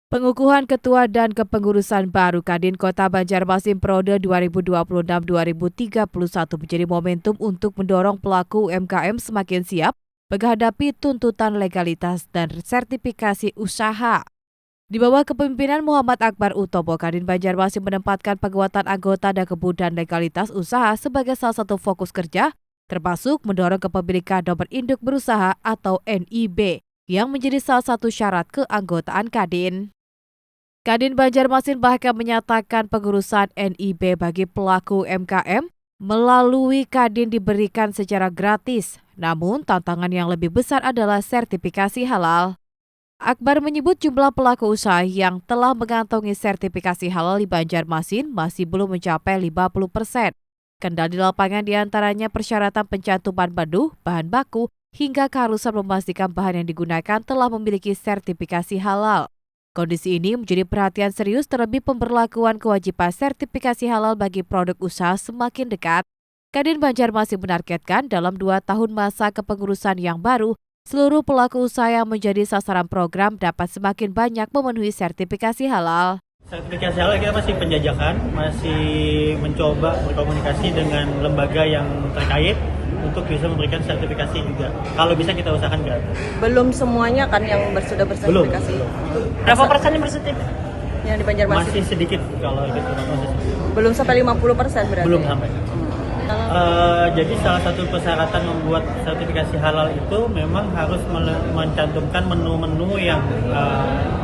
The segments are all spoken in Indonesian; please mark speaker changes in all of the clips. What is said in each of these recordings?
Speaker 1: Pengukuhan ketua dan kepengurusan baru Kadin Kota Banjarmasin periode 2026-2031 menjadi momentum untuk mendorong pelaku UMKM semakin siap menghadapi tuntutan legalitas dan sertifikasi usaha. Di bawah kepemimpinan Muhammad Akbar Utomo, Kadin Banjarmasin menempatkan penguatan anggota dan kemudahan legalitas usaha sebagai salah satu fokus kerja, termasuk mendorong kepemilikan nomor induk berusaha atau NIB, yang menjadi salah satu syarat keanggotaan Kadin. Kadin Banjarmasin bahkan menyatakan pengurusan NIB bagi pelaku UMKM melalui Kadin diberikan secara gratis. Namun tantangan yang lebih besar adalah sertifikasi halal. Akbar menyebut jumlah pelaku usaha yang telah mengantongi sertifikasi halal di Banjarmasin masih belum mencapai 50%. Kendala di lapangan diantaranya persyaratan pencantuman menu, bahan baku, hingga keharusan memastikan bahan yang digunakan telah memiliki sertifikasi halal. Kondisi ini menjadi perhatian serius terlebih pemberlakuan kewajiban sertifikasi halal bagi produk usaha semakin dekat. Kadin Banjarmasin menargetkan dalam 2 tahun masa kepengurusan yang baru, seluruh pelaku usaha yang menjadi sasaran program dapat semakin banyak memenuhi sertifikasi halal.
Speaker 2: Sertifikasi halal kita masih penjajakan, masih mencoba berkomunikasi dengan lembaga yang terkait untuk bisa memberikan sertifikasi juga. Kalau bisa kita usahakan gratis.
Speaker 3: Belum semuanya kan yang sudah bersertifikasi.
Speaker 2: Belum.
Speaker 3: Berapa persen yang bersertifikasi? Yang di Banjarmasin?
Speaker 2: Masih sedikit kalau itu masih sedikit.
Speaker 3: Belum sampai 50% berarti?
Speaker 2: Belum sampai. Jadi salah satu persyaratan membuat sertifikasi halal itu memang harus mencantumkan menu-menu yang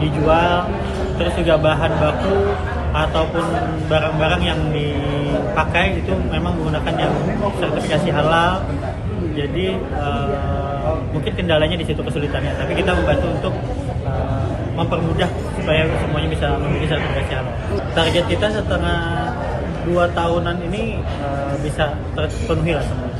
Speaker 2: dijual, terus juga bahan baku ataupun barang-barang yang dipakai itu memang menggunakan yang sertifikasi halal. Jadi mungkin kendalanya di situ kesulitannya, tapi kita membantu untuk mempermudah supaya semuanya bisa memiliki sertifikasi halal. Target kita setengah 2 tahunan ini bisa terpenuhi lah semuanya.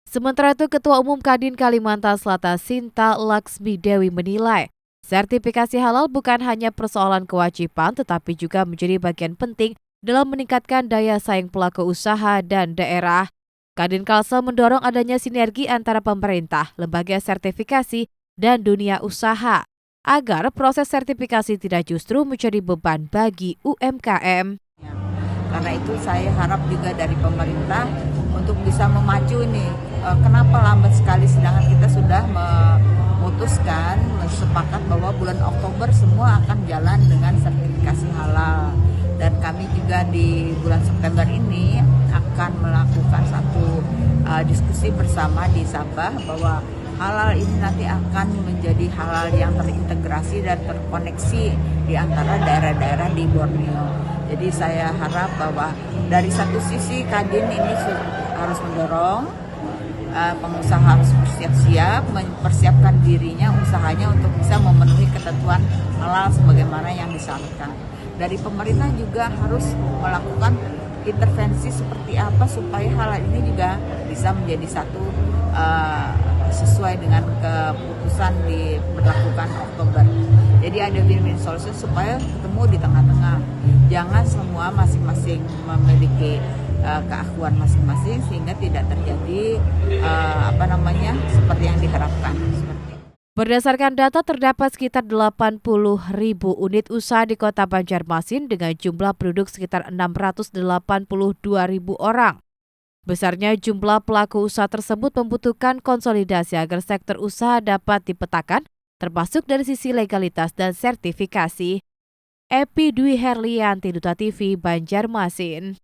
Speaker 1: Sementara itu, Ketua Umum Kadin Kalimantan Selatan Sinta Laksmi Dewi menilai, sertifikasi halal bukan hanya persoalan kewajiban tetapi juga menjadi bagian penting dalam meningkatkan daya saing pelaku usaha dan daerah. Kadin Kalsel mendorong adanya sinergi antara pemerintah, lembaga sertifikasi, dan dunia usaha agar proses sertifikasi tidak justru menjadi beban bagi UMKM.
Speaker 4: Karena itu saya harap juga dari pemerintah untuk bisa memacu nih. Kenapa lambat sekali sedangkan kita sudah memutuskan, sepakat bahwa bulan Oktober semua akan jalan dengan sertifikasi halal. Dan kami juga di bulan September ini akan melakukan satu diskusi bersama di Sabah bahwa halal ini nanti akan menjadi halal yang terintegrasi dan terkoneksi di antara daerah-daerah di Borneo. Jadi saya harap bahwa dari satu sisi Kadin ini harus mendorong pengusaha harus bersiap-siap, mempersiapkan dirinya, usahanya untuk bisa memenuhi ketentuan halal sebagaimana yang disyaratkan. Dari pemerintah juga harus melakukan intervensi seperti apa supaya halal ini juga bisa menjadi satu sesuai dengan keputusan diberlakukan Oktober. Jadi ada win-win solution supaya ketemu di tengah-tengah. Jangan semua masing-masing memiliki keakuan masing-masing sehingga tidak terjadi seperti yang diharapkan.
Speaker 1: Berdasarkan data terdapat sekitar 80.000 unit usaha di Kota Banjarmasin dengan jumlah penduduk sekitar 682.000 orang. Besarnya jumlah pelaku usaha tersebut membutuhkan konsolidasi agar sektor usaha dapat dipetakan, termasuk dari sisi legalitas dan sertifikasi. Epi Dwi Herlianti, Duta TV, Banjarmasin.